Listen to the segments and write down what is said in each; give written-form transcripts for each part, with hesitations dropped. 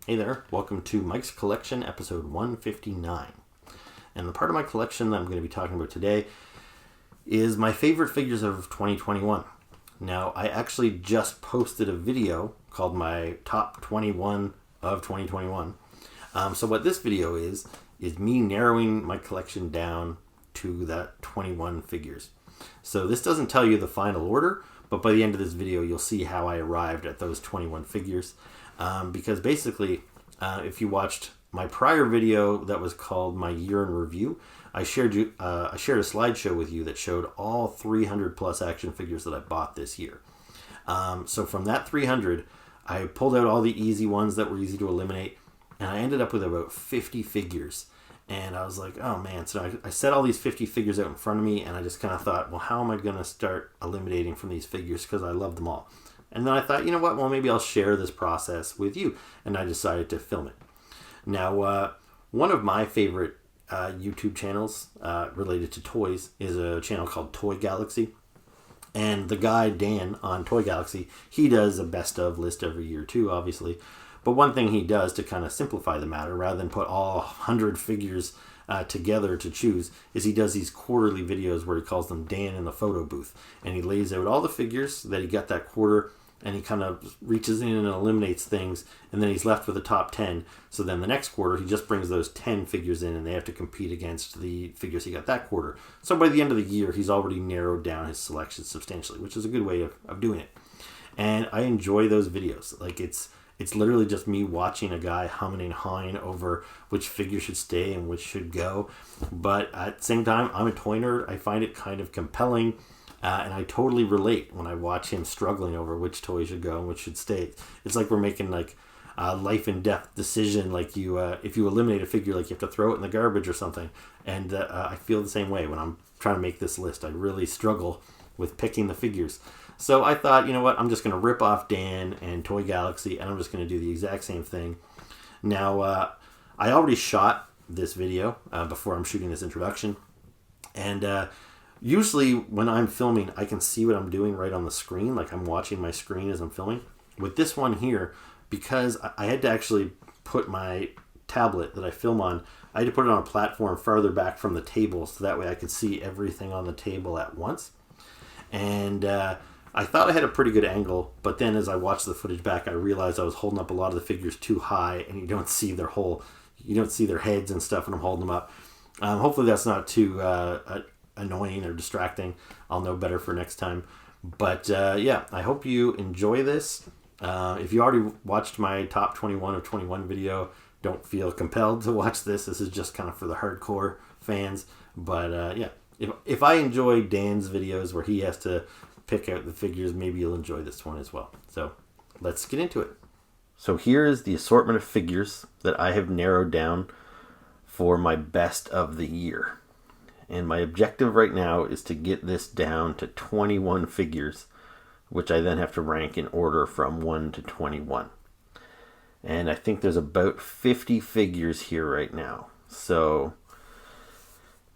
Hey there, welcome to Mike's Collection, episode 159. And the part of my collection that I'm going to be talking about today is my favorite figures of 2021. Now, I actually just posted a video called my top 21 of 2021. So what this video is me narrowing my collection down to that 21 figures. So this doesn't tell you the final order, but by the end of this video, you'll see how I arrived at those 21 figures. Because basically, if you watched my prior video that was called My Year in Review, I shared a slideshow with you that showed all 300 plus action figures that I bought this year. So from that 300, I pulled out all the easy ones that were easy to eliminate, and I ended up with about 50 figures. And I was like, oh man, so I set all these 50 figures out in front of me, and I just kind of thought, well, how am I going to start eliminating from these figures, because I love them all. And then I thought, you know what, well, maybe I'll share this process with you. And I decided to film it. Now, one of my favorite YouTube channels related to toys is a channel called Toy Galaxy. And the guy, Dan, on Toy Galaxy, he does a best of list every year too, obviously. But one thing he does to kind of simplify the matter, rather than put all 100 figures together to choose, is he does these quarterly videos where he calls them Dan in the photo booth. And he lays out all the figures that he got that quarter, and he kind of reaches in and eliminates things, and then he's left with the top 10. So then the next quarter, he just brings those 10 figures in, and they have to compete against the figures he got that quarter. So by the end of the year, he's already narrowed down his selection substantially, which is a good way of doing it. And I enjoy those videos. Like, it's literally just me watching a guy humming and hawing over which figure should stay and which should go. But at the same time, I'm a toy nerd. I find it kind of compelling. And I totally relate when I watch him struggling over which toy should go and which should stay. It's like we're making like a life and death decision. Like if you eliminate a figure, like you have to throw it in the garbage or something. And I feel the same way when I'm trying to make this list. I really struggle with picking the figures. So I thought, you know what, I'm just going to rip off Dan and Toy Galaxy, and I'm just going to do the exact same thing. Now, I already shot this video before I'm shooting this introduction. And usually when I'm filming, I can see what I'm doing right on the screen, like I'm watching my screen as I'm filming. With this one here, because I had to actually put my tablet that I film on, I had to put it on a platform farther back from the table, so that way I could see everything on the table at once. And I thought I had a pretty good angle, but then as I watched the footage back, I realized I was holding up a lot of the figures too high, and you don't see their heads and stuff when I'm holding them up. Hopefully that's not too annoying or distracting. I'll know better for next time. But yeah, I hope you enjoy this. If you already watched my top 21 of 21 video, don't feel compelled to watch this. This is just kind of for the hardcore fans. But yeah, if I enjoy Dan's videos where he has to pick out the figures, maybe you'll enjoy this one as well. So let's get into it. So here is the assortment of figures that I have narrowed down for my best of the year. And my objective right now is to get this down to 21 figures, which I then have to rank in order from 1 to 21. And I think there's about 50 figures here right now. So,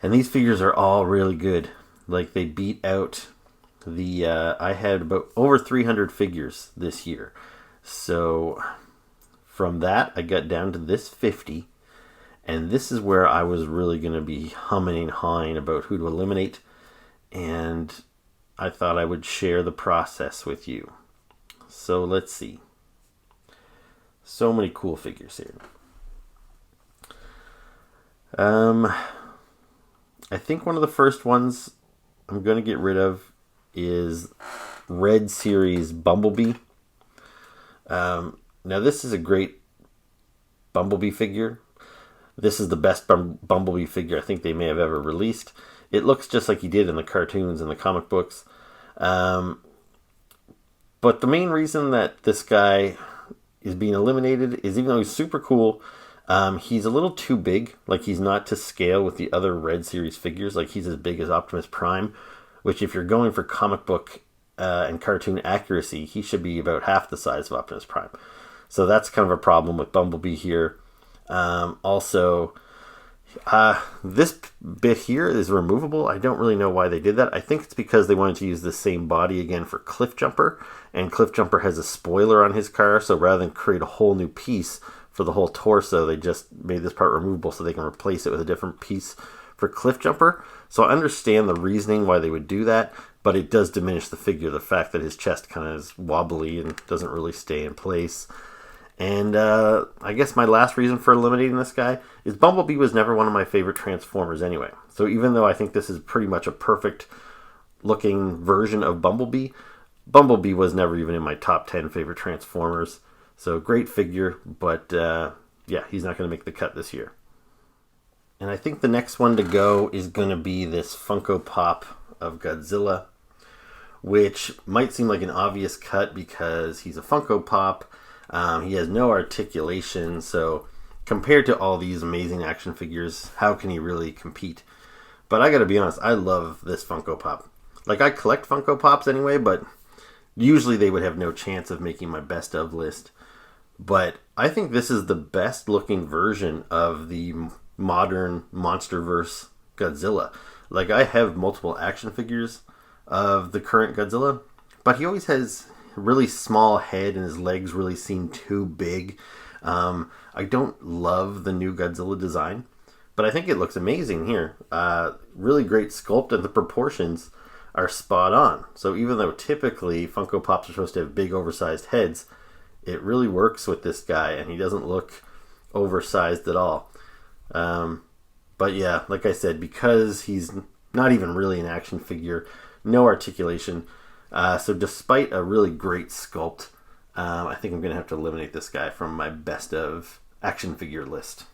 and these figures are all really good. Like, they beat out the, I had about over 300 figures this year. So from that, I got down to this 50. And this is where I was really going to be humming and hawing about who to eliminate. And I thought I would share the process with you. So let's see. So many cool figures here. I think one of the first ones I'm going to get rid of is Red Series Bumblebee. Now this is a great Bumblebee figure. This is the best Bumblebee figure I think they may have ever released. It looks just like he did in the cartoons and the comic books. But the main reason that this guy is being eliminated is, even though he's super cool, he's a little too big. Like, he's not to scale with the other Red Series figures. Like, he's as big as Optimus Prime, which if you're going for comic book and cartoon accuracy, he should be about half the size of Optimus Prime. So that's kind of a problem with Bumblebee here. Also, this bit here is removable. I don't really know why they did that. I think it's because they wanted to use the same body again for Cliff Jumper, and Cliff Jumper has a spoiler on his car, so rather than create a whole new piece for the whole torso, they just made this part removable so they can replace it with a different piece for Cliff Jumper. So I understand the reasoning why they would do that, but it does diminish the figure, the fact that his chest kind of is wobbly and doesn't really stay in place. And I guess my last reason for eliminating this guy is Bumblebee was never one of my favorite Transformers anyway. So even though I think this is pretty much a perfect looking version of Bumblebee, Bumblebee was never even in my top 10 favorite Transformers. So great figure, but yeah, he's not going to make the cut this year. And I think the next one to go is going to be this Funko Pop of Godzilla, which might seem like an obvious cut because he's a Funko Pop. He has no articulation, so compared to all these amazing action figures, how can he really compete? But I gotta be honest, I love this Funko Pop. Like, I collect Funko Pops anyway, but usually they would have no chance of making my best of list. But I think this is the best looking version of the modern MonsterVerse Godzilla. Like, I have multiple action figures of the current Godzilla, but he always has a really small head and his legs really seem too big. I don't love the new Godzilla design, but I think it looks amazing here. Really great sculpt, and the proportions are spot on. So even though typically Funko Pops are supposed to have big oversized heads, it really works with this guy, and he doesn't look oversized at all. But yeah, like I said, because he's not even really an action figure, no articulation, so despite a really great sculpt, I think I'm going to have to eliminate this guy from my best of action figure list.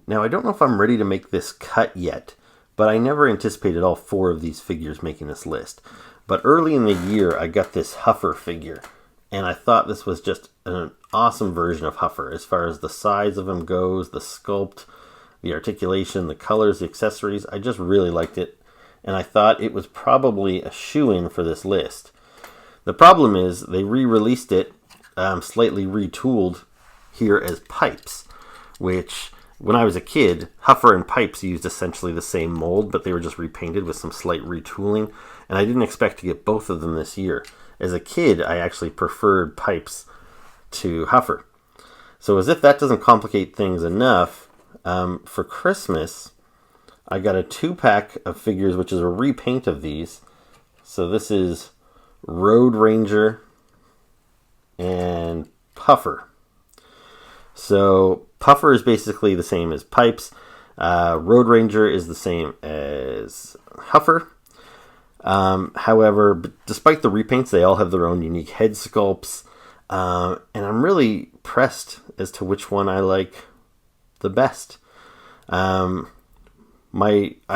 Now, I don't know if I'm ready to make this cut yet, but I never anticipated all 4 of these figures making this list. But early in the year, I got this Huffer figure, and I thought this was just an awesome version of Huffer as far as the size of him goes, the sculpt, the articulation, the colors, the accessories. I just really liked it, and I thought it was probably a shoo-in for this list. The problem is they re-released it, slightly retooled here as Pipes, which when I was a kid, Huffer and Pipes used essentially the same mold, but they were just repainted with some slight retooling, and I didn't expect to get both of them this year. As a kid, I actually preferred Pipes to Huffer. So as if that doesn't complicate things enough, for Christmas, I got a 2-pack of figures, which is a repaint of these. So this is Road Ranger and Puffer. So Puffer is basically the same as Pipes. Road Ranger is the same as Huffer. However, despite the repaints, they all have their own unique head sculpts. And I'm really pressed as to which one I like the best. I've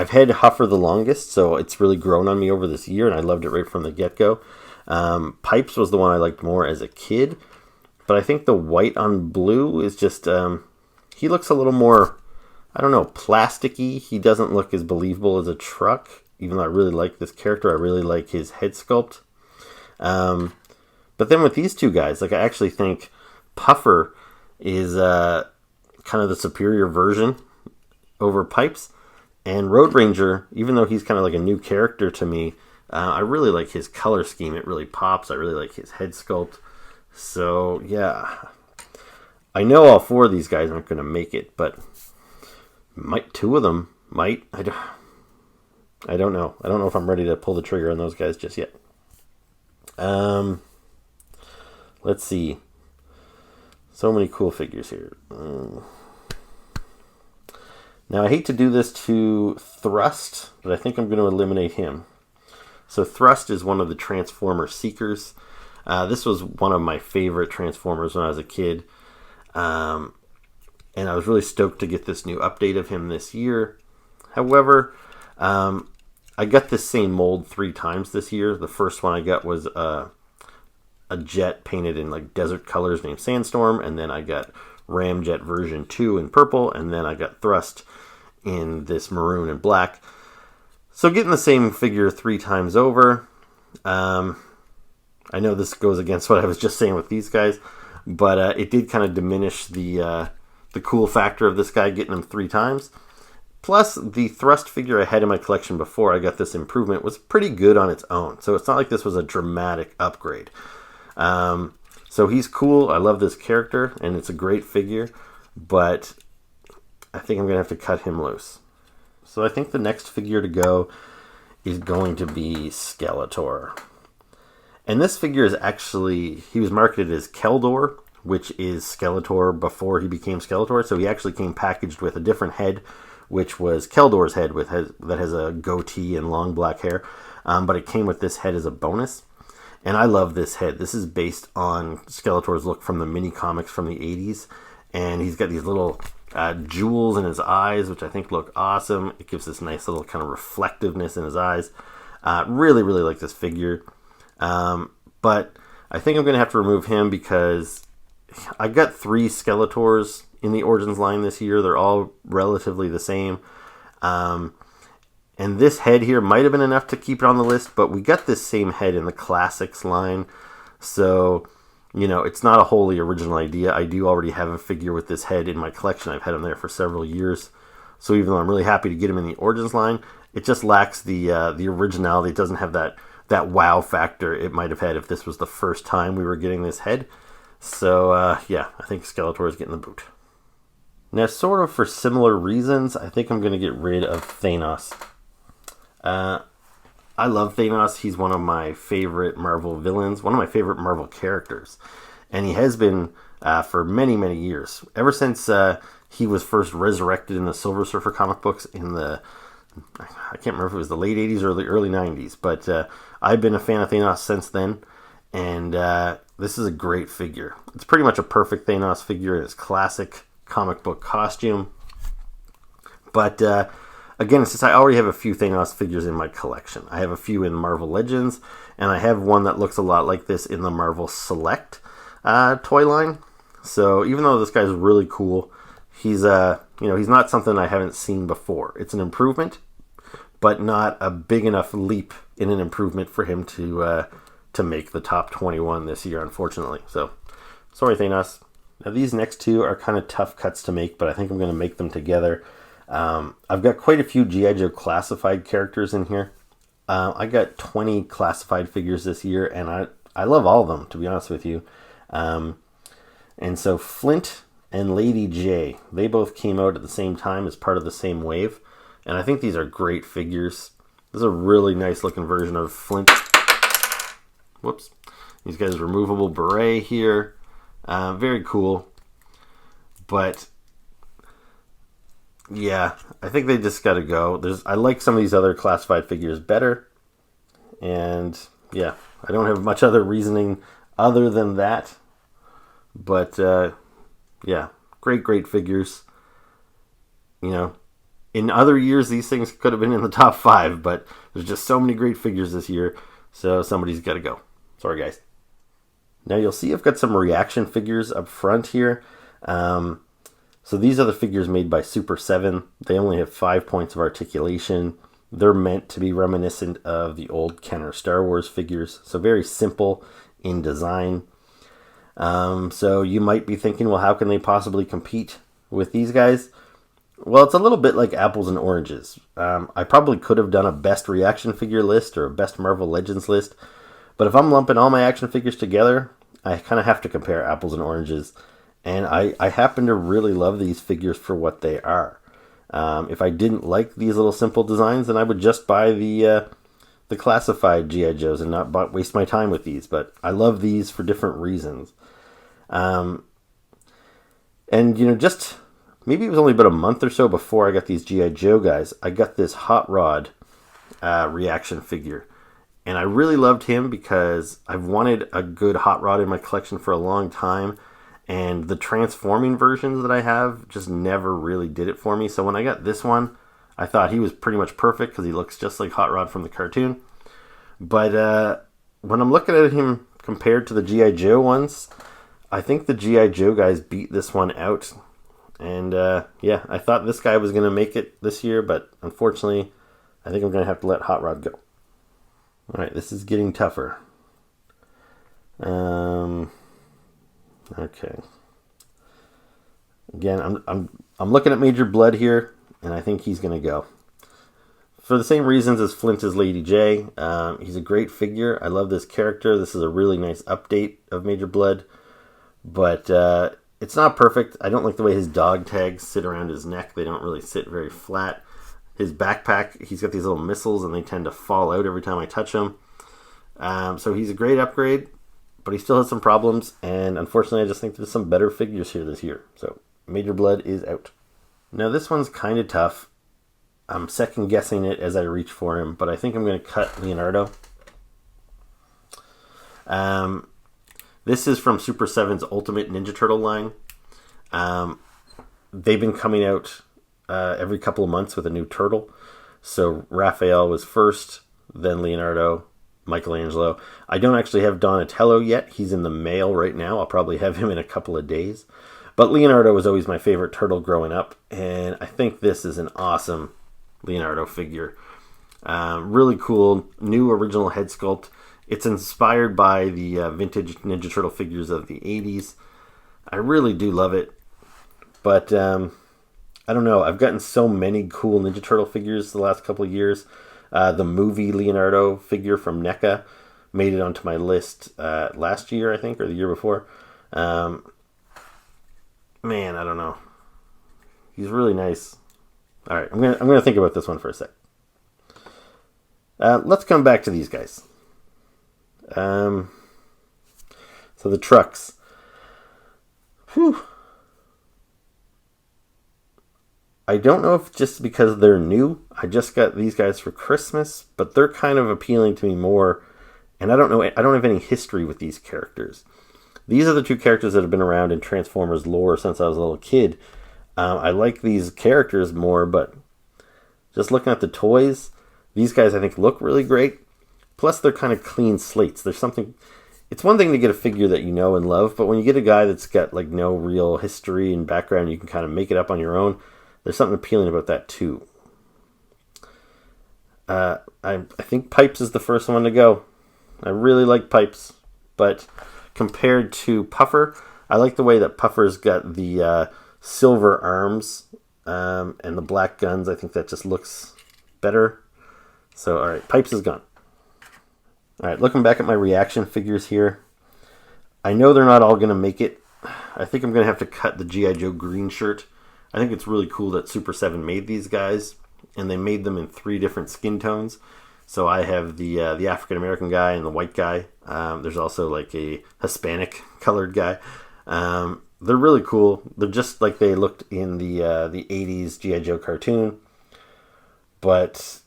had Huffer the longest, so it's really grown on me over this year, and I loved it right from the get-go. Pipes was the one I liked more as a kid, but I think the white on blue is just, he looks a little more, I don't know, plasticky. He doesn't look as believable as a truck, even though I really like this character. I really like his head sculpt. But then with these two guys, like, I actually think Puffer is kind of the superior version over Pipes. And Road Ranger, even though he's kind of like a new character to me, I really like his color scheme. It really pops. I really like his head sculpt. So, yeah. I know all 4 of these guys aren't going to make it, but 2 of them might. I don't know. I don't know if I'm ready to pull the trigger on those guys just yet. Let's see. So many cool figures here. Now, I hate to do this to Thrust, but I think I'm going to eliminate him. So Thrust is one of the Transformer Seekers. This was one of my favorite Transformers when I was a kid. And I was really stoked to get this new update of him this year. However, I got this same mold 3 times this year. The first one I got was a jet painted in like desert colors named Sandstorm, and then I got Ramjet version 2 in purple, and then I got Thrust in this maroon and black. So getting the same figure 3 times over. I know this goes against what I was just saying with these guys, but it did kind of diminish the cool factor of this guy getting them 3 times. Plus, the Thrust figure I had in my collection before I got this improvement was pretty good on its own. So it's not like this was a dramatic upgrade. So So he's cool. I love this character, and it's a great figure, but I think I'm going to have to cut him loose. So I think the next figure to go is going to be Skeletor. And this figure is actually, he was marketed as Keldor, which is Skeletor before he became Skeletor. So he actually came packaged with a different head, which was Keldor's head that has a goatee and long black hair. But it came with this head as a bonus. And I love this head. This is based on Skeletor's look from the mini comics from the 80s. And he's got these little jewels in his eyes, which I think look awesome. It gives this nice little kind of reflectiveness in his eyes. Really, really like this figure. But I think I'm going to have to remove him because I got 3 Skeletors in the Origins line this year. They're all relatively the same. And this head here might have been enough to keep it on the list, but we got this same head in the Classics line. So, you know, it's not a wholly original idea. I do already have a figure with this head in my collection. I've had him there for several years. So even though I'm really happy to get him in the Origins line, it just lacks the originality. It doesn't have that wow factor it might have had if this was the first time we were getting this head. So, yeah, I think Skeletor is getting the boot. Now, sort of for similar reasons, I think I'm going to get rid of Thanos. I love Thanos. He's one of my favorite Marvel villains, one of my favorite Marvel characters. And he has been for many, many years. Ever since he was first resurrected in the Silver Surfer comic books in the, I can't remember if it was the late 80s or the early 90s, but I've been a fan of Thanos since then. And this is a great figure. It's pretty much a perfect Thanos figure in his classic comic book costume. But again, since I already have a few Thanos figures in my collection, I have a few in Marvel Legends, and I have one that looks a lot like this in the Marvel Select toy line. So even though this guy's really cool, he's he's not something I haven't seen before. It's an improvement, but not a big enough leap in an improvement for him to make the top 21 this year, unfortunately. So sorry, Thanos. Now these next two are kind of tough cuts to make, but I think I'm going to make them together. I've got quite a few G.I. Joe classified characters in here. I got 20 classified figures this year, and I love all of them, to be honest with you. And so Flint and Lady J, they both came out at the same time as part of the same wave. And I think these are great figures. This is a really nice looking version of Flint. Whoops. He's got his removable beret here. Very cool. But yeah, I think they just got to go. I like some of these other classified figures better. And yeah, I don't have much other reasoning other than that. But yeah, great figures. You know, in other years, these things could have been in the top 5, but there's just so many great figures this year. So somebody's got to go. Sorry, guys. Now you'll see I've got some reaction figures up front here. So these are the figures made by Super 7. They only have 5 points of articulation. They're meant to be reminiscent of the old Kenner Star Wars figures. So very simple in design. So you might be thinking, well, how can they possibly compete with these guys? Well, it's a little bit like apples and oranges. I probably could have done a best reaction figure list or a best Marvel Legends list. But if I'm lumping all my action figures together, I kind of have to compare apples and oranges. And I happen to really love these figures for what they are. If I didn't like these little simple designs, then I would just buy the classified G.I. Joes and not waste my time with these. But I love these for different reasons. And, you know, just maybe it was only about a month or so before I got these G.I. Joe guys, I got this Hot Rod reaction figure. And I really loved him because I've wanted a good Hot Rod in my collection for a long time. And the transforming versions that I have just never really did it for me. So when I got this one, I thought he was pretty much perfect because he looks just like Hot Rod from the cartoon. But when I'm looking at him compared to the G.I. Joe ones, I think the G.I. Joe guys beat this one out. And yeah, I thought this guy was going to make it this year, but unfortunately, I think I'm going to have to let Hot Rod go. All right, this is getting tougher. Okay. Again, I'm looking at Major Blood here, and I think he's going to go. For the same reasons as Flint as Lady J. He's a great figure. I love this character. This is a really nice update of Major Blood. But it's not perfect. I don't like the way his dog tags sit around his neck. They don't really sit very flat. His backpack, he's got these little missiles, and they tend to fall out every time I touch him. So he's a great upgrade, but he still has some problems. And unfortunately, I just think there's some better figures here this year. So Major Blood is out. Now this one's kind of tough. I'm second guessing it as I reach for him, but I think I'm going to cut Leonardo. This is from Super 7's Ultimate Ninja Turtle line. They've been coming out every couple of months with a new turtle. So Raphael was first, then Leonardo, Michelangelo. I don't actually have Donatello yet. He's in the mail right now. I'll probably have him in a couple of days. But Leonardo was always my favorite turtle growing up, and I think this is an awesome Leonardo figure. Really cool, new original head sculpt. It's inspired by the vintage Ninja Turtle figures of the 80s. I really do love it. But I don't know. I've gotten so many cool Ninja Turtle figures the last couple of years. The movie Leonardo figure from NECA made it onto my list last year, I think, or the year before. Man, I don't know. He's really nice. All right, I'm gonna think about this one for a sec. Let's come back to these guys. So the trucks. Whew. I don't know if just because they're new. I just got these guys for Christmas, but they're kind of appealing to me more. And I don't know. I don't have any history with these characters. These are the two characters that have been around in Transformers lore since I was a little kid. I like these characters more, but just looking at the toys, these guys I think look really great. Plus, they're kind of clean slates. There's something. It's one thing to get a figure that you know and love, but when you get a guy that's got like no real history and background, you can kind of make it up on your own. There's something appealing about that too. I think Pipes is the first one to go. I really like Pipes, but compared to Puffer, I like the way that Puffer's got the silver arms and the black guns. I think that just looks better. So, all right, Pipes is gone. All right, looking back at my reaction figures here, I know they're not all going to make it. I think I'm going to have to cut the G.I. Joe green shirt. I think it's really cool that Super 7 made these guys, and they made them in 3 different skin tones. So I have the African-American guy and the white guy. There's also like a Hispanic colored guy. They're really cool. They're just like they looked in the 80s G.I. Joe cartoon. But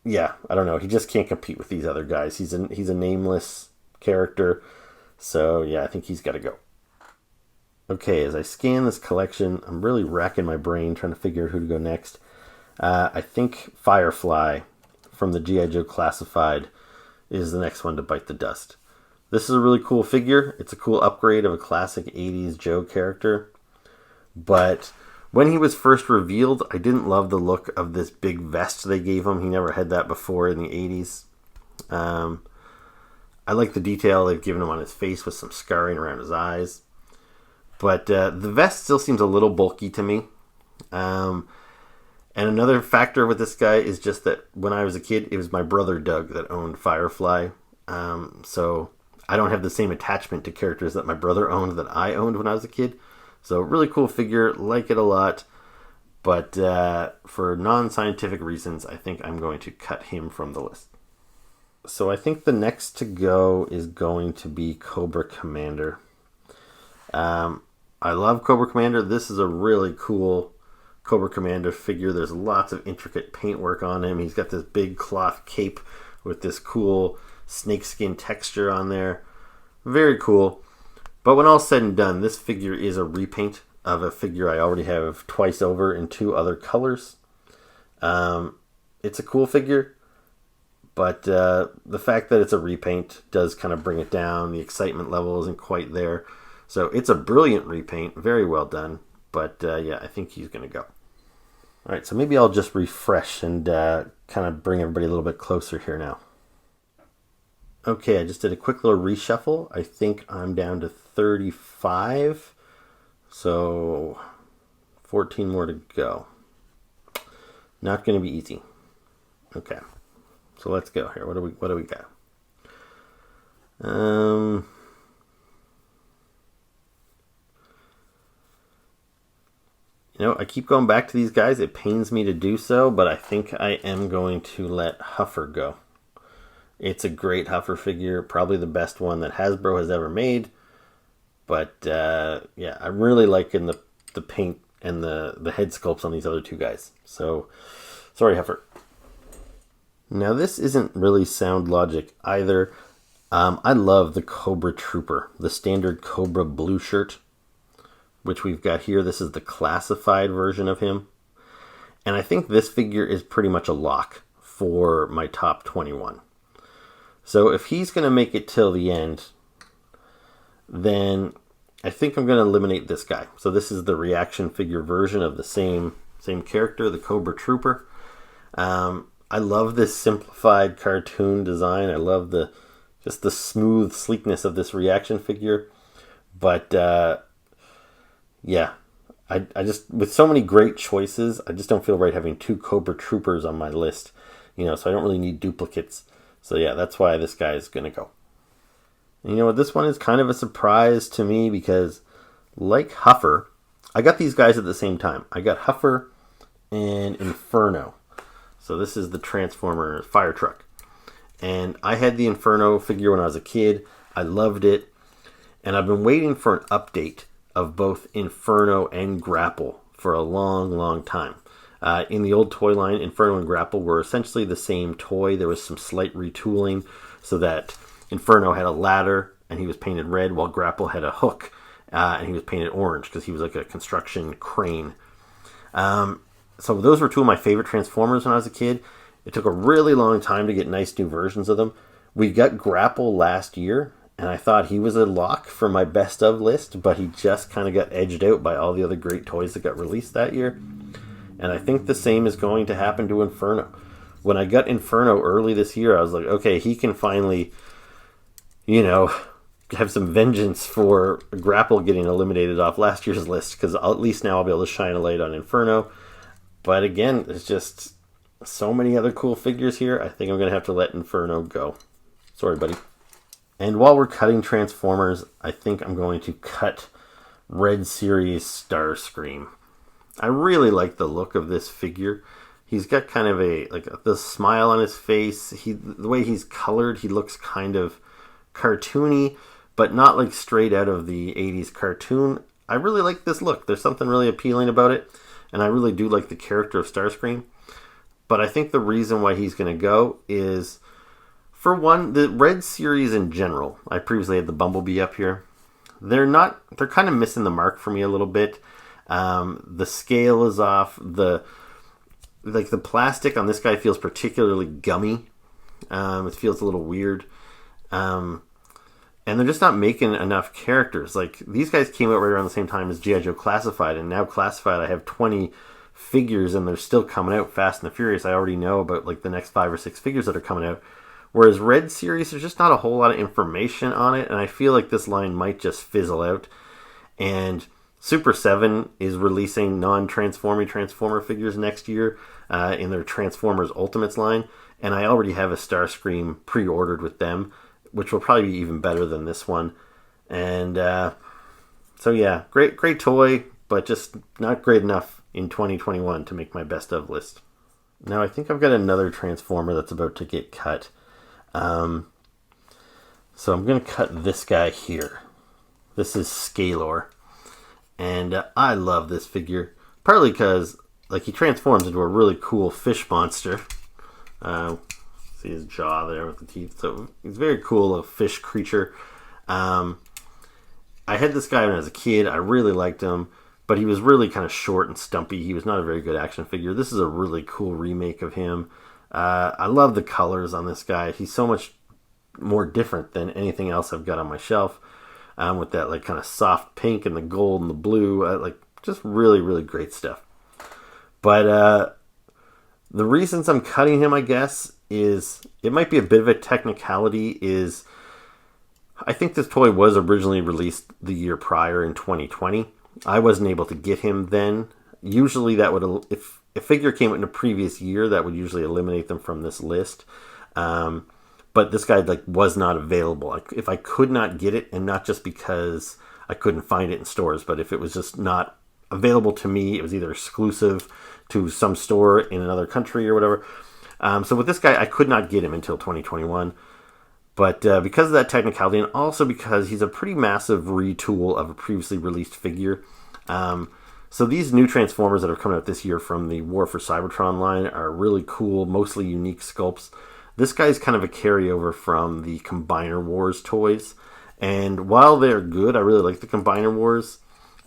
yeah, I don't know. He just can't compete with these other guys. He's a nameless character. So yeah, I think he's got to go. Okay, as I scan this collection, I'm really racking my brain trying to figure out who to go next. I think Firefly from the G.I. Joe Classified is the next one to bite the dust. This is a really cool figure. It's a cool upgrade of a classic 80s Joe character. But when he was first revealed, I didn't love the look of this big vest they gave him. He never had that before in the 80s. I like the detail they've given him on his face with some scarring around his eyes. But the vest still seems a little bulky to me. And another factor with this guy is just that when I was a kid, it was my brother Doug that owned Firefly. So I don't have the same attachment to characters that my brother owned that I owned when I was a kid. So really cool figure, like it a lot. But for non-scientific reasons, I think I'm going to cut him from the list. So I think the next to go is going to be Cobra Commander. I love Cobra Commander. This is a really cool Cobra Commander figure. There's lots of intricate paintwork on him. He's got this big cloth cape with this cool snakeskin texture on there. Very cool. But when all's said and done, this figure is a repaint of a figure I already have twice over in 2 other colors. It's a cool figure, but the fact that it's a repaint does kind of bring it down. The excitement level isn't quite there. So it's a brilliant repaint, very well done. But yeah, I think he's going to go. All right, so maybe I'll just refresh and kind of bring everybody a little bit closer here now. Okay, I just did a quick little reshuffle. I think I'm down to 35. So 14 more to go. Not going to be easy. Okay, so let's go here. What do we got? I keep going back to these guys. It pains me to do so, but I think I am going to let Huffer go. It's a great Huffer figure, probably the best one that Hasbro has ever made. But yeah, I'm really liking the paint and the head sculpts on these other two guys. So, sorry, Huffer. Now, this isn't really sound logic either. I love the Cobra Trooper, the standard Cobra blue shirt, which we've got here. This is the classified version of him. And I think this figure is pretty much a lock for my top 21. So if he's going to make it till the end, then I think I'm going to eliminate this guy. So this is the reaction figure version of the same character, the Cobra Trooper. I love this simplified cartoon design. I love just the smooth sleekness of this reaction figure. But yeah, I just, with so many great choices, I just don't feel right having two Cobra Troopers on my list. So I don't really need duplicates. So yeah, that's why this guy is going to go. And you know what? This one is kind of a surprise to me because, like Huffer, I got these guys at the same time. I got Huffer and Inferno. So this is the Transformer fire truck. And I had the Inferno figure when I was a kid. I loved it. And I've been waiting for an update of both Inferno and Grapple for a long, long time. In the old toy line, Inferno and Grapple were essentially the same toy. There was some slight retooling so that Inferno had a ladder and he was painted red, while Grapple had a hook and he was painted orange because he was like a construction crane. So those were two of my favorite Transformers when I was a kid. It took a really long time to get nice new versions of them. We got Grapple last year, and I thought he was a lock for my best of list, but he just kind of got edged out by all the other great toys that got released that year. And I think the same is going to happen to Inferno. When I got Inferno early this year, I was like, okay, he can finally, have some vengeance for Grapple getting eliminated off last year's list, because at least now I'll be able to shine a light on Inferno. But again, there's just so many other cool figures here. I think I'm going to have to let Inferno go. Sorry, buddy. And while we're cutting Transformers, I think I'm going to cut Red Series Starscream. I really like the look of this figure. He's got kind of the smile on his face. The way he's colored, he looks kind of cartoony, but not like straight out of the 80s cartoon. I really like this look. There's something really appealing about it. And I really do like the character of Starscream. But I think the reason why he's going to go is, for one, the Red Series in general. I previously had the Bumblebee up here. They're kind of missing the mark for me a little bit. The scale is off. The plastic on this guy feels particularly gummy. It feels a little weird. And they're just not making enough characters. Like, these guys came out right around the same time as G.I. Joe Classified, and now Classified I have 20 figures, and they're still coming out fast and the furious. I already know about the next 5 or 6 figures that are coming out. Whereas Red Series, there's just not a whole lot of information on it, and I feel like this line might just fizzle out. And Super 7 is releasing non-transforming Transformer figures next year in their Transformers Ultimates line, and I already have a Starscream pre-ordered with them, which will probably be even better than this one. And so yeah, great toy, but just not great enough in 2021 to make my best of list. Now I think I've got another Transformer that's about to get cut. So I'm going to cut this guy here. This is Scalor. And I love this figure, partly because he transforms into a really cool fish monster. See his jaw there with the teeth. So he's very cool, a fish creature. I had this guy when I was a kid. I really liked him, but he was really kind of short and stumpy. He was not a very good action figure. This is a really cool remake of him. I love the colors on this guy. He's so much more different than anything else I've got on my shelf. With that kind of soft pink and the gold and the blue. Just really, really great stuff. But the reasons I'm cutting him, I guess, is it might be a bit of a technicality. Is I think this toy was originally released the year prior in 2020. I wasn't able to get him then. Usually that would, if a figure came out in a previous year, that would usually eliminate them from this list. But this guy was not available. If I could not get it, and not just because I couldn't find it in stores, but if it was just not available to me. It was either exclusive to some store in another country or whatever. So with this guy, I could not get him until 2021. But because of that technicality, and also because he's a pretty massive retool of a previously released figure. So these new Transformers that are coming out this year from the War for Cybertron line are really cool, mostly unique sculpts. This guy's kind of a carryover from the Combiner Wars toys. And while they're good, I really like the Combiner Wars.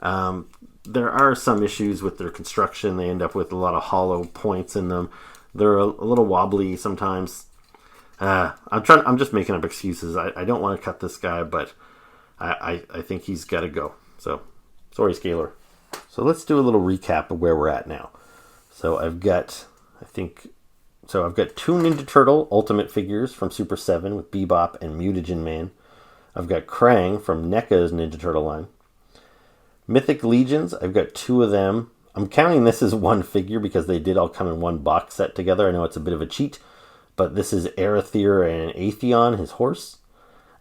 There are some issues with their construction. They end up with a lot of hollow points in them. They're a little wobbly sometimes. I'm just making up excuses. I don't want to cut this guy, but I think he's got to go. So, sorry, Scalor. So let's do a little recap of where we're at now. So I've got two Ninja Turtle Ultimate figures from Super 7 with Bebop and Mutagen Man. I've got Krang from NECA's Ninja Turtle line. Mythic Legions, I've got 2 of them. I'm counting this as one figure because they did all come in one box set together. I know it's a bit of a cheat, but this is Arethyr and Atheon, his horse.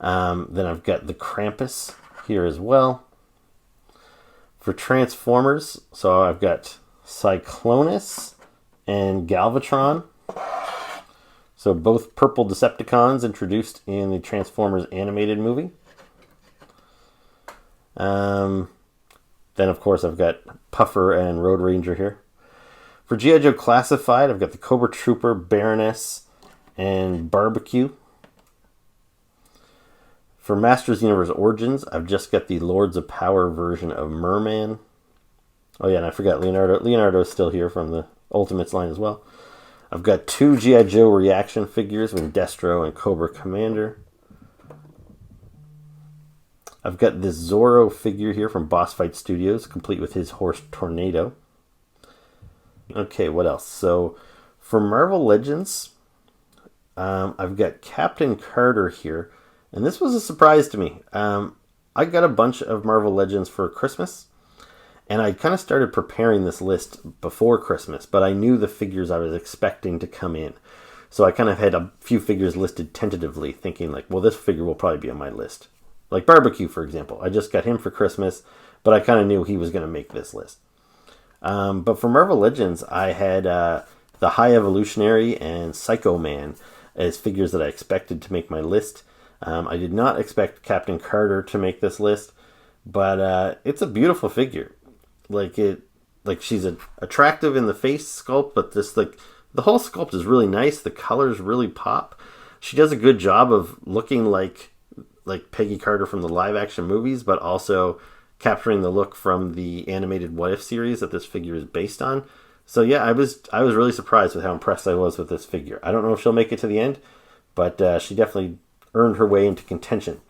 Then I've got the Krampus here as well. For Transformers, so I've got Cyclonus and Galvatron. So both purple Decepticons introduced in the Transformers animated movie. Then, of course, I've got Puffer and Road Ranger here. For G.I. Joe Classified, I've got the Cobra Trooper, Baroness, and Barbecue. For Masters Universe Origins, I've just got the Lords of Power version of Merman. Oh yeah, and I forgot Leonardo. Leonardo's still here from the Ultimates line as well. I've got 2 G.I. Joe reaction figures with Destro and Cobra Commander. I've got this Zorro figure here from Boss Fight Studios, complete with his horse Tornado. Okay, what else? So, for Marvel Legends, I've got Captain Carter here. And this was a surprise to me. I got a bunch of Marvel Legends for Christmas. And I kind of started preparing this list before Christmas. But I knew the figures I was expecting to come in. So I kind of had a few figures listed tentatively, thinking like, well, this figure will probably be on my list. Like Barbecue, for example. I just got him for Christmas, but I kind of knew he was going to make this list. But for Marvel Legends, I had the High Evolutionary and Psycho Man as figures that I expected to make my list. I did not expect Captain Carter to make this list, but it's a beautiful figure. She's attractive in the face sculpt, but the whole sculpt is really nice. The colors really pop. She does a good job of looking like Peggy Carter from the live action movies, but also capturing the look from the animated What If series that this figure is based on. So yeah, I was really surprised with how impressed I was with this figure. I don't know if she'll make it to the end, but she definitely earned her way into contention.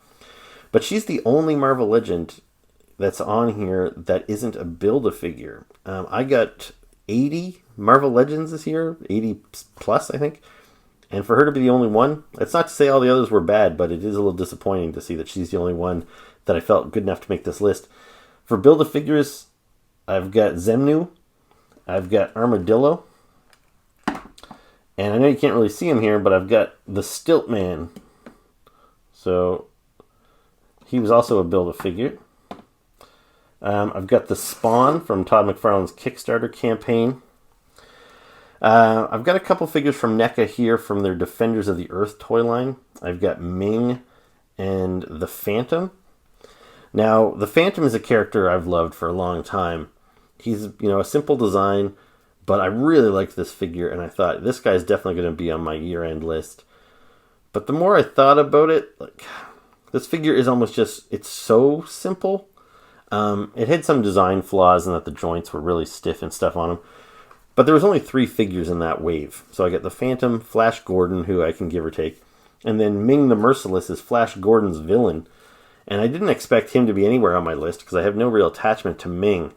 But she's the only Marvel Legend that's on here that isn't a Build-A-Figure. I got 80 Marvel Legends this year, 80 plus, I think. And for her to be the only one, it's not to say all the others were bad, but it is a little disappointing to see that she's the only one that I felt good enough to make this list. For Build-A-Figures, I've got Zemnu, I've got Armadillo, and I know you can't really see him here, but I've got the Stiltman. So he was also a Build-A-Figure. I've got the Spawn from Todd McFarlane's Kickstarter campaign. I've got a couple figures from NECA here from their Defenders of the Earth toy line. I've got Ming and the Phantom. Now, the Phantom is a character I've loved for a long time. He's, a simple design, but I really liked this figure, and I thought this guy's definitely going to be on my year-end list. But the more I thought about it, this figure is almost it's so simple. It had some design flaws in that the joints were really stiff and stuff on them. But there was only 3 figures in that wave. So I got the Phantom, Flash Gordon, who I can give or take. And then Ming the Merciless is Flash Gordon's villain. And I didn't expect him to be anywhere on my list because I have no real attachment to Ming.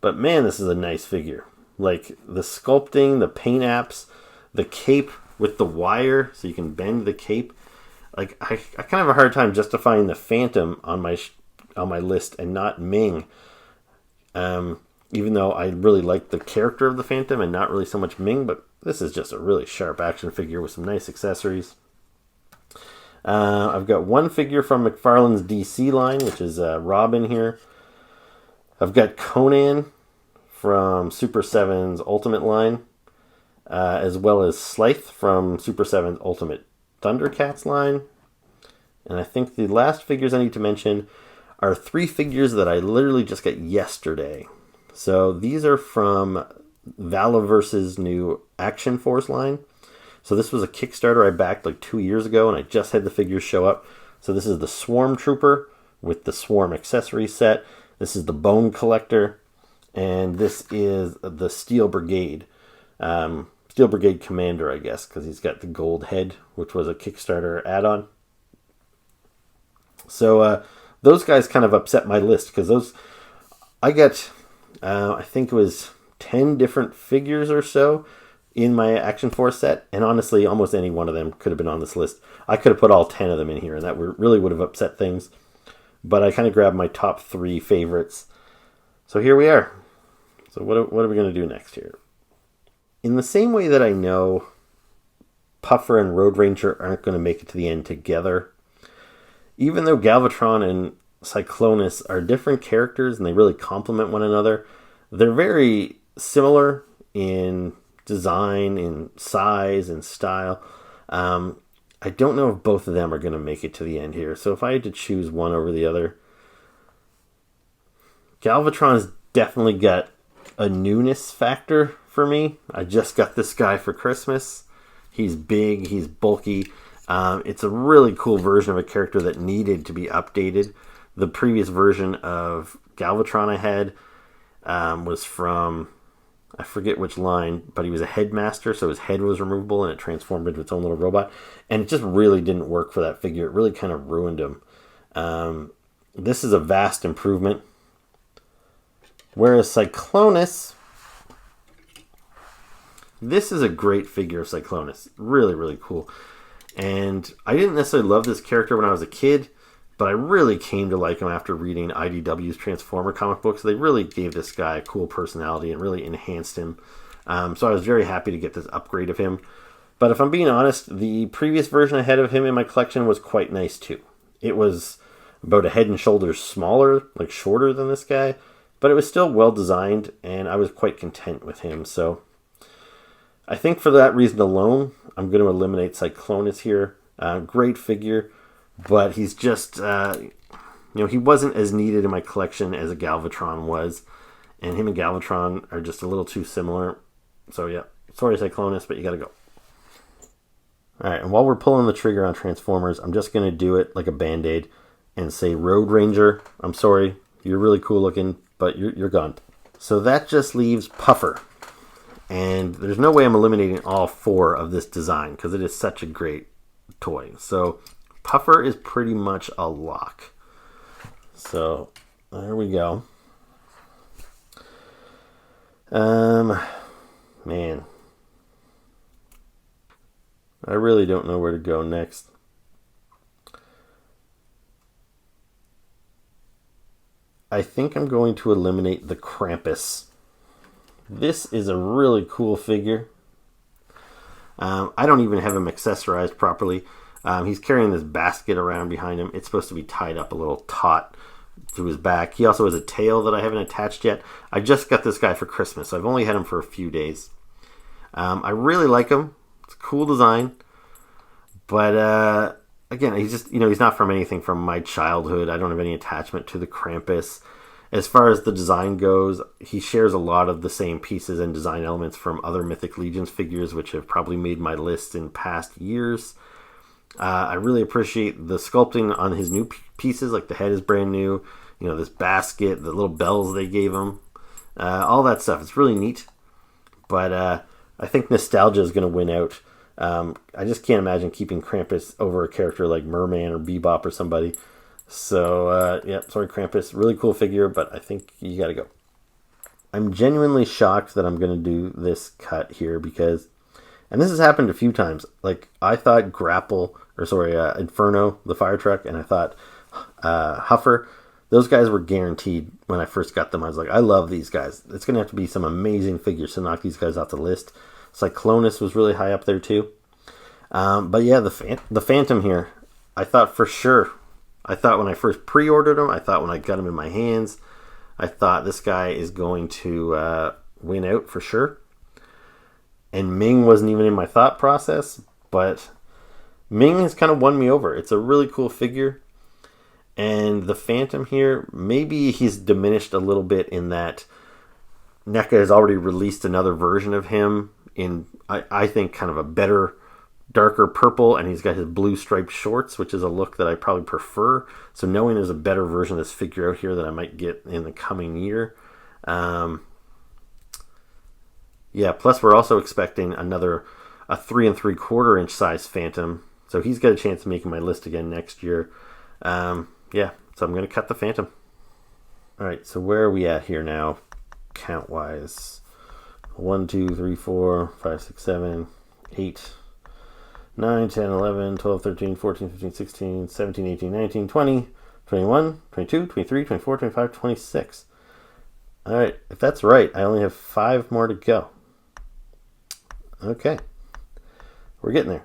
But man, this is a nice figure. Like the sculpting, the paint apps, the cape with the wire so you can bend the cape. Like I kind of have a hard time justifying the Phantom on my list and not Ming. Even though I really like the character of the Phantom and not really so much Ming, but this is just a really sharp action figure with some nice accessories. I've got one figure from McFarlane's DC line, which is Robin here. I've got Conan from Super 7's Ultimate line, as well as Slythe from Super 7's Ultimate Thundercats line. And I think the last figures I need to mention are 3 figures that I literally just got yesterday. So these are from Valaverse's new Action Force line. So this was a Kickstarter I backed like 2 years ago, and I just had the figures show up. So this is the Swarm Trooper with the Swarm accessory set. This is the Bone Collector, and this is the Steel Brigade. Steel Brigade Commander, I guess, because he's got the gold head, which was a Kickstarter add-on. So those guys kind of upset my list, because those, I got, I think it was 10 different figures or so in my Action Force set, and honestly, almost any one of them could have been on this list. I could have put all 10 of them in here, and that really would have upset things. But I kind of grabbed my top 3 favorites. So here we are. So what are we going to do next here? In the same way that I know Puffer and Road Ranger aren't going to make it to the end together, even though Galvatron and Cyclonus are different characters and they really complement one another, they're very similar in design, in size, and style. I don't know if both of them are going to make it to the end here. So if I had to choose one over the other, Galvatron's definitely got a newness factor for me. I just got this guy for Christmas. He's big, he's bulky. It's a really cool version of a character that needed to be updated. The previous version of Galvatron I had was from, I forget which line, but he was a headmaster, so his head was removable and it transformed into its own little robot. And it just really didn't work for that figure. It really kind of ruined him. This is a vast improvement. Whereas Cyclonus, this is a great figure of Cyclonus. Really, really cool. And I didn't necessarily love this character when I was a kid, but I really came to like him after reading IDW's Transformer comic books. They really gave this guy a cool personality and really enhanced him. So I was very happy to get this upgrade of him. But if I'm being honest, the previous version I had of him in my collection was quite nice too. It was about a head and shoulders smaller, like shorter than this guy, but it was still well designed, and I was quite content with him. So I think for that reason alone, I'm going to eliminate Cyclonus here. Great figure, but he's just, he wasn't as needed in my collection as a Galvatron was. And him and Galvatron are just a little too similar. So yeah, sorry Cyclonus, but you got to go. Alright, and while we're pulling the trigger on Transformers, I'm just going to do it like a Band-Aid and say Road Ranger, I'm sorry, you're really cool looking, but you're gone. So that just leaves Puffer. And there's no way I'm eliminating all 4 of this design because it is such a great toy. So Puffer is pretty much a lock. So there we go. Man. I really don't know where to go next. I think I'm going to eliminate the Krampus. This is a really cool figure. I don't even have him accessorized properly. He's carrying this basket around behind him. It's supposed to be tied up a little taut to his back. He also has a tail that I haven't attached yet. I just got this guy for Christmas, so I've only had him for a few days. I really like him. It's a cool design. But again, he's just, he's not from anything from my childhood. I don't have any attachment to the Krampus. As far as the design goes, he shares a lot of the same pieces and design elements from other Mythic Legions figures, which have probably made my list in past years. I really appreciate the sculpting on his new pieces, like the head is brand new, this basket, the little bells they gave him, all that stuff. It's really neat. But I think nostalgia is going to win out. I just can't imagine keeping Krampus over a character like Merman or Bebop or somebody. So, yeah, sorry Krampus. Really cool figure, but I think you got to go. I'm genuinely shocked that I'm going to do this cut here because, and this has happened a few times, like I thought Inferno, the fire truck, and I thought Huffer, those guys were guaranteed when I first got them. I was like, I love these guys. It's going to have to be some amazing figures to knock these guys off the list. Cyclonus was really high up there too. But yeah, the Phantom here, I thought for sure. I thought when I first pre-ordered him, I thought when I got him in my hands, I thought this guy is going to win out for sure. And Ming wasn't even in my thought process, but Ming has kind of won me over. It's a really cool figure. And the Phantom here, maybe he's diminished a little bit in that NECA has already released another version of him in, I think, kind of a better, darker purple, and he's got his blue striped shorts, which is a look that I probably prefer. So knowing there's a better version of this figure out here that I might get in the coming year. Yeah, plus we're also expecting a 3 3/4 inch size Phantom. So he's got a chance of making my list again next year. Yeah, so I'm going to cut the Phantom. All right, so where are we at here now, count-wise? 1, 2, 3, 4, 5, 6, 7, 8, 9, 10, 11, 12, 13, 14, 15, 16, 17, 18, 19, 20, 21, 22, 23, 24, 25, 26. All right, if that's right, I only have 5 more to go. Okay, we're getting there.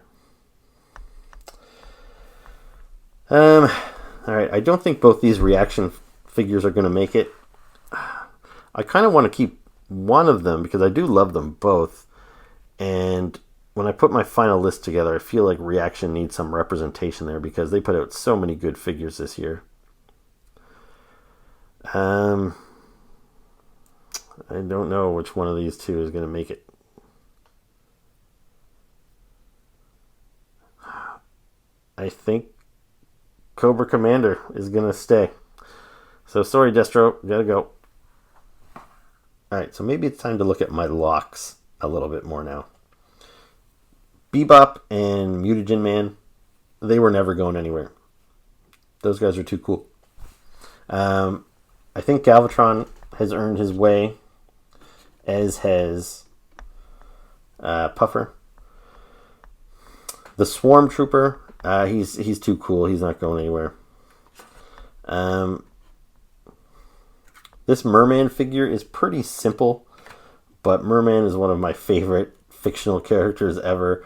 All right, I don't think both these reaction figures are going to make it. I kind of want to keep one of them because I do love them both. And when I put my final list together, I feel like reaction needs some representation there because they put out so many good figures this year. I don't know which one of these two is going to make it. I think Cobra Commander is going to stay. So sorry, Destro, gotta go. Alright, so maybe it's time to look at my locks a little bit more now. Bebop and Mutagen Man, they were never going anywhere. Those guys are too cool. I think Galvatron has earned his way, as has Puffer. The Swarm Trooper, he's too cool. He's not going anywhere. This Merman figure is pretty simple, but Merman is one of my favorite fictional characters ever.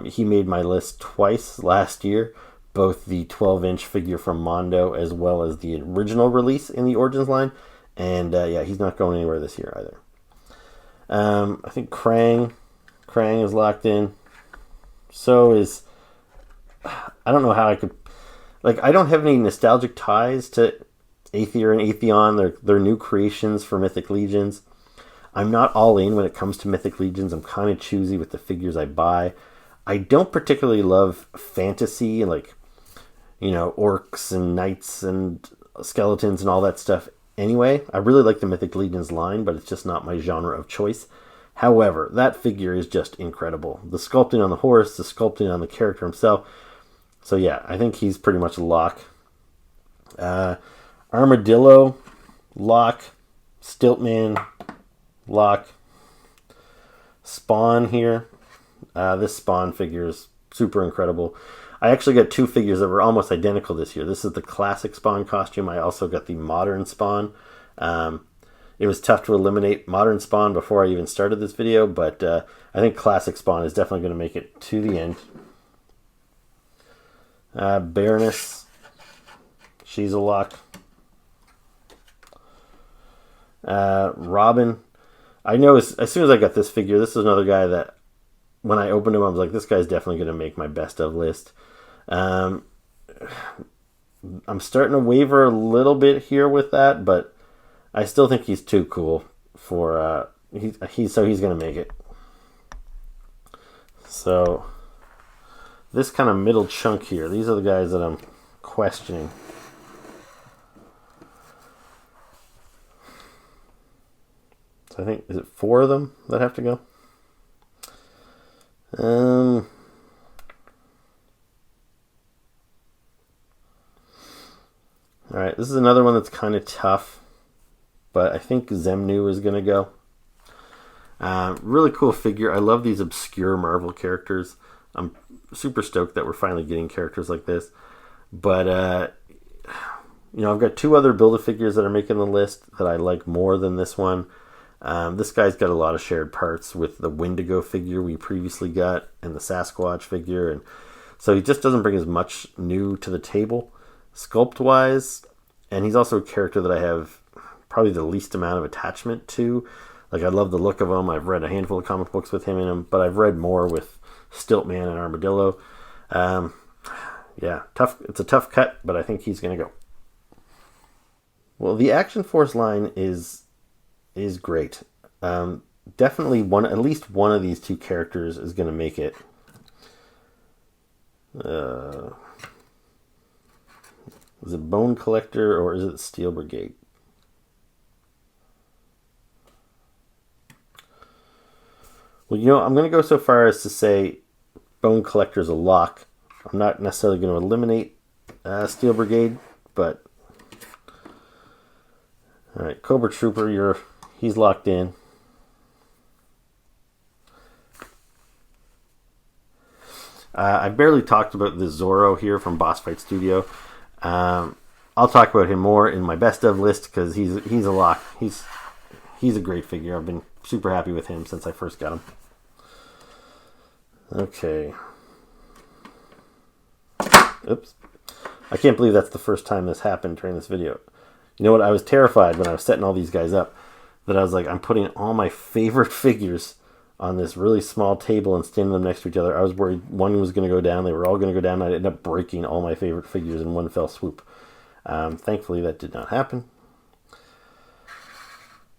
He made my list twice last year, both the 12-inch figure from Mondo as well as the original release in the Origins line. And yeah, he's not going anywhere this year either. I think Krang is locked in. So is... I don't know how I could... Like, I don't have any nostalgic ties to Aether and Atheon. They're new creations for Mythic Legions. I'm not all in when it comes to Mythic Legions. I'm kind of choosy with the figures I buy. I don't particularly love fantasy, like, you know, orcs and knights and skeletons and all that stuff anyway. I really like the Mythic Legions line, but it's just not my genre of choice. However, that figure is just incredible. The sculpting on the horse, the sculpting on the character himself. So yeah, I think he's pretty much a lock. Armadillo, lock. Stiltman, lock. Spawn here. This Spawn figure is super incredible. I actually got 2 figures that were almost identical this year. This is the classic Spawn costume. I also got the modern Spawn. It was tough to eliminate modern Spawn before I even started this video, but I think classic Spawn is definitely going to make it to the end. Baroness, she's a lock. Robin, I know as soon as I got this figure, this is another guy that when I opened him, I was like, this guy's definitely going to make my best of list. I'm starting to waver a little bit here with that, but I still think he's too cool for he's going to make it. So this kind of middle chunk here, these are the guys that I'm questioning. So I think, is it 4 of them that have to go? Alright, this is another one that's kind of tough, but I think Zemnu is going to go. Really cool figure. I love these obscure Marvel characters. I'm super stoked that we're finally getting characters like this. But, you know, I've got 2 other Build-A-Figures that are making the list that I like more than this one. This guy's got a lot of shared parts with the Wendigo figure we previously got and the Sasquatch figure. And so he just doesn't bring as much new to the table, sculpt-wise. And he's also a character that I have probably the least amount of attachment to. Like, I love the look of him. I've read a handful of comic books with him in them, but I've read more with Stiltman and Armadillo. Yeah, tough. It's a tough cut, but I think he's going to go. Well, the Action Force line is great. Definitely at least one of these two characters is going to make it. Is it Bone Collector or is it Steel Brigade? Well, I'm going to go so far as to say Bone Collector is a lock. I'm not necessarily going to eliminate Steel Brigade, but all right, Cobra Trooper, he's locked in. I barely talked about the Zorro here from Boss Fight Studio. I'll talk about him more in my best of list because he's a lock. He's a great figure. I've been super happy with him since I first got him. Okay. Oops. I can't believe that's the first time this happened during this video. You know what? I was terrified when I was setting all these guys up that I was like, I'm putting all my favorite figures on this really small table and standing them next to each other. I was worried one was going to go down. They were all going to go down. I'd end up breaking all my favorite figures in one fell swoop. Thankfully, that did not happen.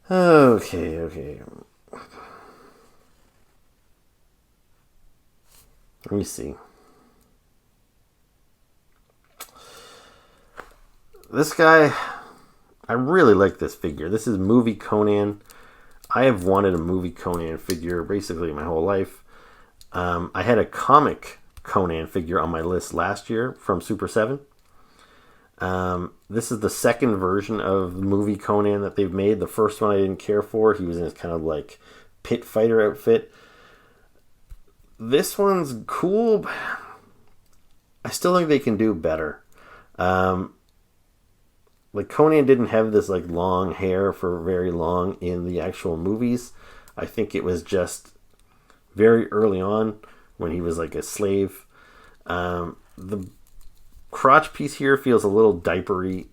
Okay. Let me see. This guy, I really like this figure. This is Movie Conan. I have wanted a Movie Conan figure basically my whole life. I had a comic Conan figure on my list last year from Super 7. This is the second version of the Movie Conan that they've made. The first one I didn't care for. He was in his kind of like pit fighter outfit. This one's cool, but I still think they can do better. Like, Conan didn't have this like long hair for very long in the actual movies. I think it was just very early on when he was like a slave. The crotch piece here feels a little diapery.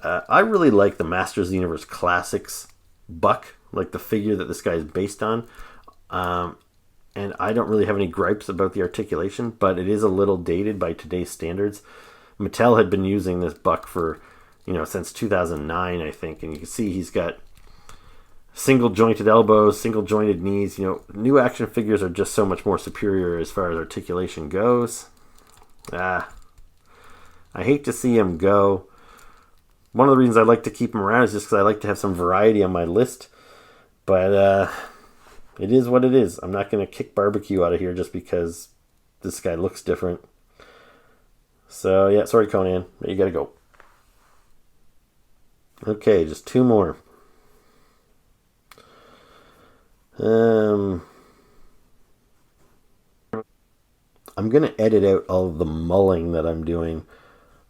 I really like the Masters of the Universe Classics Buck, like the figure that this guy is based on. And I don't really have any gripes about the articulation, but it is a little dated by today's standards. Mattel had been using this Buck for, since 2009, I think. And you can see he's got single jointed elbows, single jointed knees. New action figures are just so much more superior as far as articulation goes. I hate to see him go. One of the reasons I like to keep him around is just because I like to have some variety on my list. But it is what it is. I'm not going to kick Barbecue out of here just because this guy looks different. So, yeah, sorry, Conan. You got to go. Okay, just two more. I'm going to edit out all of the mulling that I'm doing.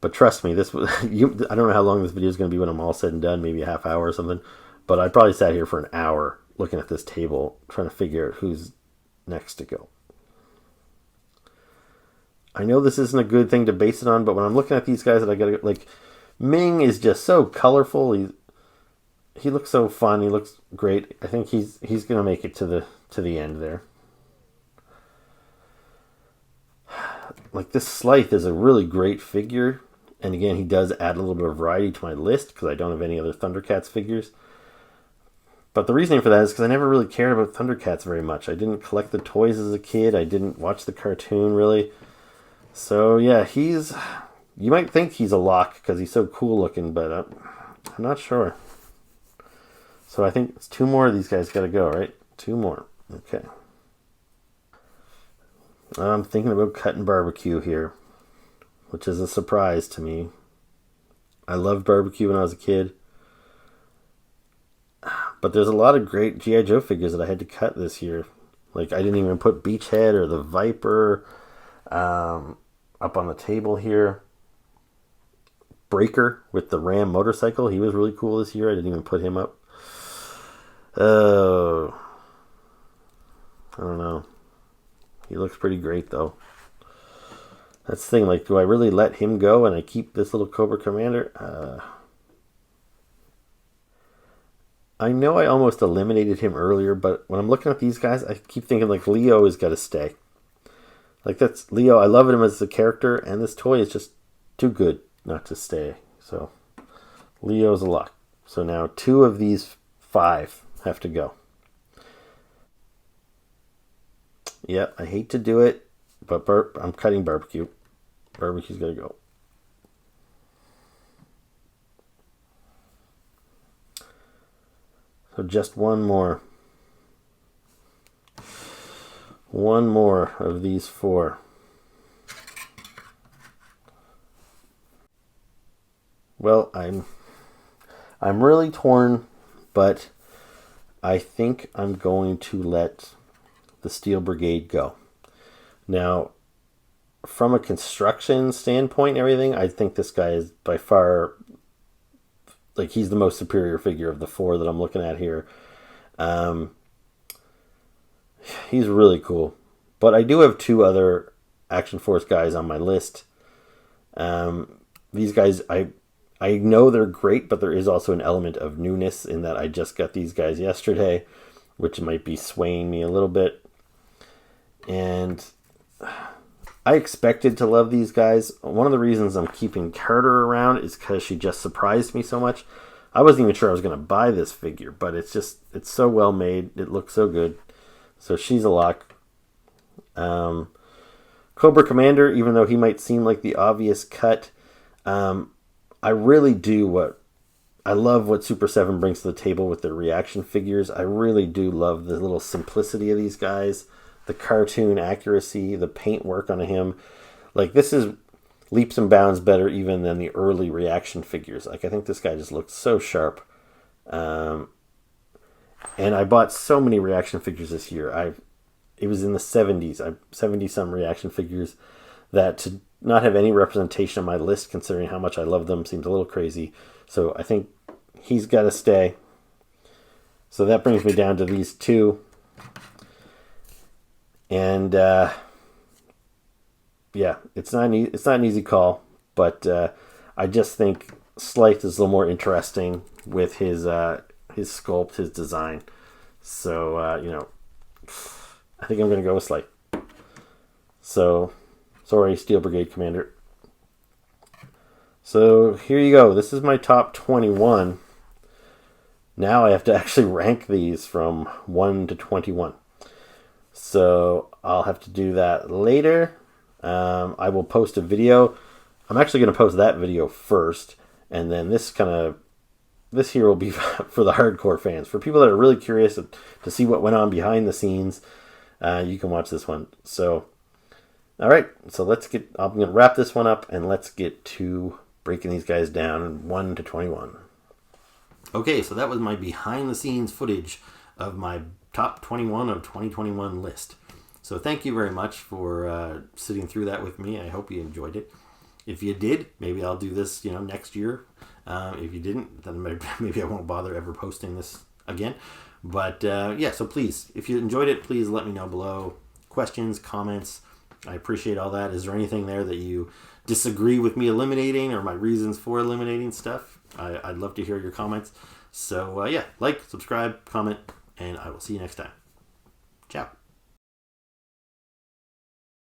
But trust me, I don't know how long this video is going to be when I'm all said and done, maybe a half hour or something. But I probably sat here for an hour looking at this table, trying to figure out who's next to go. I know this isn't a good thing to base it on, but when I'm looking at these guys that I gotta, like, Ming is just so colorful. He looks so fun. He looks great. I think he's gonna make it to the end there. Like, this Scythe is a really great figure, and again, he does add a little bit of variety to my list because I don't have any other Thundercats figures. But the reasoning for that is because I never really cared about Thundercats very much. I didn't collect the toys as a kid. I didn't watch the cartoon really. So yeah, you might think he's a lock because he's so cool looking, but I'm not sure. So I think it's two more of these guys got to go, right? Two more. Okay. I'm thinking about cutting Barbecue here, which is a surprise to me. I loved Barbecue when I was a kid. But there's a lot of great G.I. Joe figures that I had to cut this year. Like, I didn't even put Beachhead or the Viper up on the table here. Breaker with the Ram motorcycle. He was really cool this year. I didn't even put him up. Oh, I don't know. He looks pretty great, though. That's the thing. Like, do I really let him go and I keep this little Cobra Commander? I know I almost eliminated him earlier, but when I'm looking at these guys, I keep thinking like Leo has got to stay. Like that's Leo. I love him as a character, and this toy is just too good not to stay. So Leo's a lock. So now 2 of these 5 have to go. Yep, I hate to do it, but I'm cutting barbecue. Barbecue's got to go. So just one more. One more of these 4. Well, I'm really torn, but I think I'm going to let the Steel Brigade go. Now, from a construction standpoint and everything, I think this guy is by far, like, he's the most superior figure of the 4 that I'm looking at here. He's really cool. But I do have 2 other Action Force guys on my list. These guys, I know they're great, but there is also an element of newness in that I just got these guys yesterday, which might be swaying me a little bit. And I expected to love these guys. One of the reasons I'm keeping Carter around is because she just surprised me so much. I wasn't even sure I was going to buy this figure, but it's so well made. It looks so good. So she's a lock. Cobra Commander, even though he might seem like the obvious cut, I really do I love what Super 7 brings to the table with their reaction figures. I really do love the little simplicity of these guys, the cartoon accuracy, the paint work on him. Like, this is leaps and bounds better even than the early reaction figures. Like, I think this guy just looks so sharp. And I bought so many reaction figures this year. It was in the 70s. 70-some reaction figures that to not have any representation on my list, considering how much I love them, seems a little crazy. So I think he's got to stay. So that brings me down to these 2. And yeah, it's not an easy call, but I just think Scythe is a little more interesting with his sculpt, his design. So I think I'm going to go with Scythe. So sorry, Steel Brigade Commander. So here you go. This is my top 21. Now I have to actually rank these from 1 to 21. So I'll have to do that later. I will post a video. I'm actually going to post that video first. And then this here will be for the hardcore fans. For people that are really curious to see what went on behind the scenes, you can watch this one. So, all right. So I'm going to wrap this one up and let's get to breaking these guys down in 1 to 21. Okay, so that was my behind the scenes footage of my top 21 of 2021 list. So thank you very much for sitting through that with me. I hope you enjoyed it. If you did, maybe I'll do this, next year. If you didn't, then maybe I won't bother ever posting this again. But yeah, so please, if you enjoyed it, please let me know below. Questions, comments, I appreciate all that. Is there anything there that you disagree with me eliminating or my reasons for eliminating stuff? I'd love to hear your comments. So yeah, like, subscribe, comment, and I will see you next time. Ciao.